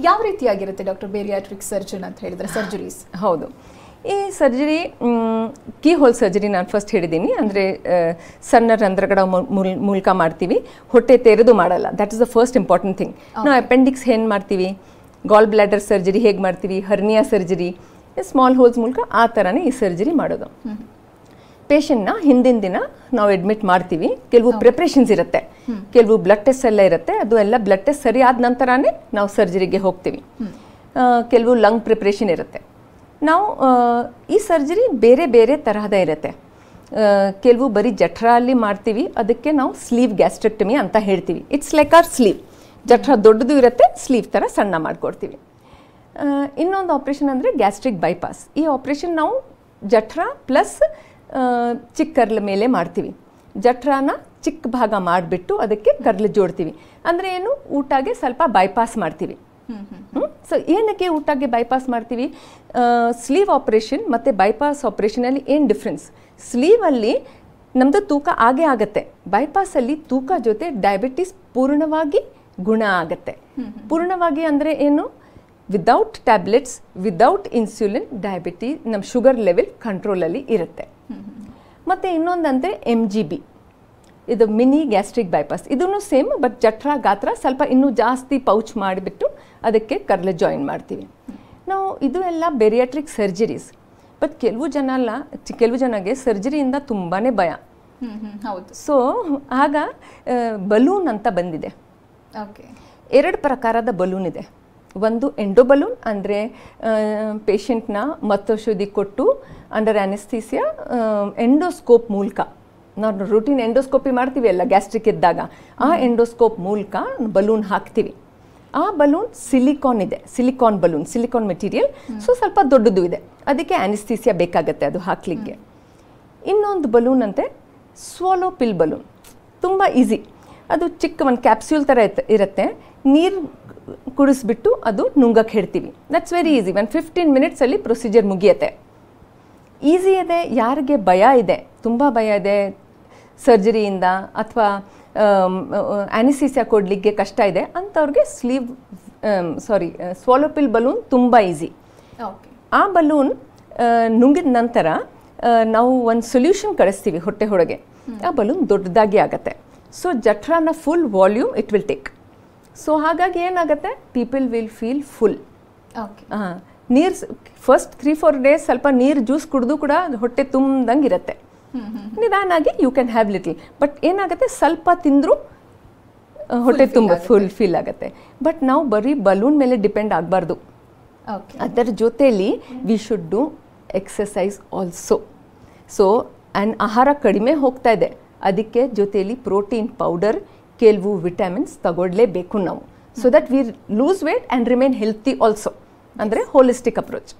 ಯಾವ ರೀತಿಯಾಗಿರುತ್ತೆ doctor bariatric surgeon ಅಂತ ಹೇಳಿದ್ರೆ ಸರ್ಜರೀಸ್? ಹೌದು, ಈ ಸರ್ಜರಿ ಕೀ ಹೋಲ್ ಸರ್ಜರಿ ನಾನು ಫಸ್ಟ್ ಹೇಳಿದ್ದೀನಿ. ಅಂದರೆ ಸಣ್ಣ ರಂಧ್ರಗಳ ಮೂಲಕ ಮಾಡ್ತೀವಿ, ಹೊಟ್ಟೆ ತೆರೆದು ಮಾಡಲ್ಲ. That is the first important thing. ನಾವು ಅಪೆಂಡಿಕ್ಸ್ ಏನು ಮಾಡ್ತೀವಿ, ಗಾಲ್ ಬ್ಲ್ಯಾಡರ್ ಸರ್ಜರಿ ಹೇಗೆ ಮಾಡ್ತೀವಿ, ಹರ್ನಿಯಾ ಸರ್ಜರಿ, ಸ್ಮಾಲ್ ಹೋಲ್ಸ್ ಮೂಲಕ ಆ ಥರನೇ ಈ ಸರ್ಜರಿ ಮಾಡೋದು. ಪೇಷಂಟ್ನ ಹಿಂದಿನ ದಿನ ನಾವು ಅಡ್ಮಿಟ್ ಮಾಡ್ತೀವಿ. ಕೆಲವು ಪ್ರಿಪ್ರೇಷನ್ಸ್ ಇರುತ್ತೆ, ಕೆಲವು ಬ್ಲಡ್ ಟೆಸ್ಟ್ ಎಲ್ಲ ಇರುತ್ತೆ. ಅದು ಎಲ್ಲ ಬ್ಲಡ್ ಟೆಸ್ಟ್ ಸರಿ ಆದ ನಂತರನೇ ನಾವು ಸರ್ಜರಿಗೆ ಹೋಗ್ತೀವಿ. ಕೆಲವು ಲಂಗ್ ಪ್ರಿಪ್ರೇಷನ್ ಇರುತ್ತೆ. ನಾವು ಈ ಸರ್ಜರಿ ಬೇರೆ ಬೇರೆ ತರಹದ ಇರುತ್ತೆ. ಕೆಲವು ಬರೀ ಜಠರ ಅಲ್ಲಿ ಮಾಡ್ತೀವಿ, ಅದಕ್ಕೆ ನಾವು ಸ್ಲೀವ್ ಗ್ಯಾಸ್ಟ್ರೆಕ್ಟಮಿ ಅಂತ ಹೇಳ್ತೀವಿ. It's like a sleeve. ಜಠರ ದೊಡ್ಡದು ಇರುತ್ತೆ, ಸ್ಲೀವ್ ಥರ ಸಣ್ಣ ಮಾಡಿಕೊಡ್ತೀವಿ. ಇನ್ನೊಂದು ಆಪ್ರೇಷನ್ ಅಂದರೆ ಗ್ಯಾಸ್ಟ್ರಿಕ್ ಬೈಪಾಸ್. ಈ ಆಪ್ರೇಷನ್ ನಾವು ಜಠರ ಪ್ಲಸ್ ಚಿಕ್ಕ ಕರ್ಲ ಮೇಲೆ ಮಾಡ್ತೀವಿ. ಜಠರನ ಚಿಕ್ಕ ಭಾಗ ಮಾಡಿಬಿಟ್ಟು ಅದಕ್ಕೆ ಕರ್ಲು ಜೋಡ್ತೀವಿ. ಅಂದರೆ ಏನು, ಊಟಗೆ ಸ್ವಲ್ಪ ಬೈಪಾಸ್ ಮಾಡ್ತೀವಿ. ಸೊ ಏನಕ್ಕೆ ಊಟಗೆ ಬೈಪಾಸ್ ಮಾಡ್ತೀವಿ? ಸ್ಲೀವ್ ಆಪ್ರೇಷನ್ ಮತ್ತು ಬೈಪಾಸ್ ಆಪ್ರೇಷನಲ್ಲಿ ಏನು ಡಿಫ್ರೆನ್ಸ್? ಸ್ಲೀವಲ್ಲಿ ನಮ್ಮದು ತೂಕ ಆಗೇ ಆಗುತ್ತೆ, ಬೈಪಾಸಲ್ಲಿ ತೂಕ ಜೊತೆ ಡಯಾಬಿಟಿಸ್ ಪೂರ್ಣವಾಗಿ ಗುಣ ಆಗುತ್ತೆ. ಪೂರ್ಣವಾಗಿ ಅಂದರೆ ಏನು? Without tablets, without insulin, diabetes ನಮ್ಮ ಶುಗರ್ ಲೆವೆಲ್ ಕಂಟ್ರೋಲಲ್ಲಿ ಇರುತ್ತೆ. ಮತ್ತು ಇನ್ನೊಂದಂದರೆ MGB, ಇದು ಮಿನಿ ಗ್ಯಾಸ್ಟ್ರಿಕ್ ಬೈಪಾಸ್. ಇದೂ ಸೇಮ್, ಬಟ್ ಜಠರ ಗಾತ್ರ ಸ್ವಲ್ಪ ಇನ್ನೂ ಜಾಸ್ತಿ ಪೌಚ್ ಮಾಡಿಬಿಟ್ಟು ಅದಕ್ಕೆ ಕರ್ಲೆ ಜಾಯಿನ್ ಮಾಡ್ತೀವಿ ನಾವು. ಇದು ಎಲ್ಲ ಬೇರಿಯಾಟ್ರಿಕ್ ಸರ್ಜರೀಸ್. ಬಟ್ ಕೆಲವು ಜನಗೆ ಸರ್ಜರಿಯಿಂದ ತುಂಬಾ ಭಯ. ಹೌದು. ಸೊ ಆಗ ಬಲೂನ್ ಅಂತ ಬಂದಿದೆ. ಓಕೆ. 2 ಪ್ರಕಾರದ ಬಲೂನ್ ಇದೆ. ಒಂದು ಎಂಡೋ ಬಲೂನ್, ಅಂದರೆ ಪೇಷಂಟ್ನ ಮತ್ತೌಷಧಿ ಕೊಟ್ಟು ಅಂಡರ್ ಆನೆಸ್ಥೀಸಿಯಾ ಎಂಡೋಸ್ಕೋಪ್ ಮೂಲಕ, ನಾವು ರೂಟೀನ್ ಎಂಡೋಸ್ಕೋಪಿ ಮಾಡ್ತೀವಿ ಅಲ್ಲ ಗ್ಯಾಸ್ಟ್ರಿಕ್ ಇದ್ದಾಗ, ಆ ಎಂಡೋಸ್ಕೋಪ್ ಮೂಲಕ ಬಲೂನ್ ಹಾಕ್ತೀವಿ. ಆ ಬಲೂನ್ ಸಿಲಿಕಾನ್ ಇದೆ, silicon balloon, silicon material. So ಸ್ವಲ್ಪ ದೊಡ್ಡದು ಇದೆ, ಅದಕ್ಕೆ ಆನೆಸ್ಥೀಸಿಯಾ ಬೇಕಾಗತ್ತೆ ಅದು ಹಾಕ್ಲಿಕ್ಕೆ. ಇನ್ನೊಂದು ಬಲೂನ್ ಅಂತೆ ಸ್ವೋಲೋ ಪಿಲ್ ಬಲೂನ್, ತುಂಬ ಈಸಿ. ಅದು ಚಿಕ್ಕ ಒಂದು ಕ್ಯಾಪ್ಸ್ಯೂಲ್ ಥರ ಇರುತ್ತೆ. ನೀರು ಕುಡಿಸ್ಬಿಟ್ಟು ಅದು ನುಂಗಕ್ಕೆ ಹೇಳ್ತೀವಿ. That's very easy. 15 ಮಿನಿಟ್ಸಲ್ಲಿ ಪ್ರೊಸೀಜರ್ ಮುಗಿಯುತ್ತೆ. ಈಸಿ ಇದೆ. ಯಾರಿಗೆ ಭಯ ಇದೆ, ತುಂಬ ಭಯ ಇದೆ ಸರ್ಜರಿಯಿಂದ ಅಥವಾ ಆನೆಸ್ಥೀಸಿಯಾ ಕೊಡಲಿಕ್ಕೆ ಕಷ್ಟ ಇದೆ ಅಂಥವ್ರಿಗೆ ಸ್ವೋಲೋಪಿಲ್ ಬಲೂನ್ ತುಂಬ ಈಸಿ. ಆ ಬಲೂನ್ ನುಂಗಿದ ನಂತರ ನಾವು ಒಂದು ಸೊಲ್ಯೂಷನ್ ಕಳಿಸ್ತೀವಿ ಹೊಟ್ಟೆ ಒಳಗೆ. ಆ ಬಲೂನ್ ದೊಡ್ಡದಾಗಿ ಆಗುತ್ತೆ. ಸೊ ಜಠರನ full volume it will take. So ಹಾಗಾಗಿ ಏನಾಗುತ್ತೆ, ಪೀಪಲ್ ವಿಲ್ ಫೀಲ್ ಫುಲ್. ನೀರು ಫಸ್ಟ್ 3-4 ಡೇಸ್ ಸ್ವಲ್ಪ ನೀರು ಜ್ಯೂಸ್ ಕುಡಿದು ಕೂಡ ಹೊಟ್ಟೆ ತುಂಬ್ದಂಗೆ ಇರುತ್ತೆ. ನಿಧಾನಾಗಿ you can have little. But ಏನಾಗುತ್ತೆ, ಸ್ವಲ್ಪ ತಿಂದರೂ ಹೊಟ್ಟೆ ತುಂಬ ಫುಲ್ ಫೀಲ್ ಆಗುತ್ತೆ. ಬಟ್ ನಾವು ಬರೀ ಬಲೂನ್ ಮೇಲೆ ಡಿಪೆಂಡ್ ಆಗಬಾರ್ದು. ಅದರ ಜೊತೆಯಲ್ಲಿ we should do exercise also. So ಆಹಾರ ಕಡಿಮೆ ಹೋಗ್ತಾ ಇದೆ, ಅದಕ್ಕೆ ಜೊತೆಯಲ್ಲಿ ಪ್ರೋಟೀನ್ ಪೌಡರ್, ಕೆಲವು ವಿಟಮಿನ್ಸ್ ತಗೊಳ್ಳೇಬೇಕು ನಾವು. So that we lose wait and remain healthy also. ಅಂದರೆ ಹೋಲಿಸ್ಟಿಕ್ ಅಪ್ರೋಚ್.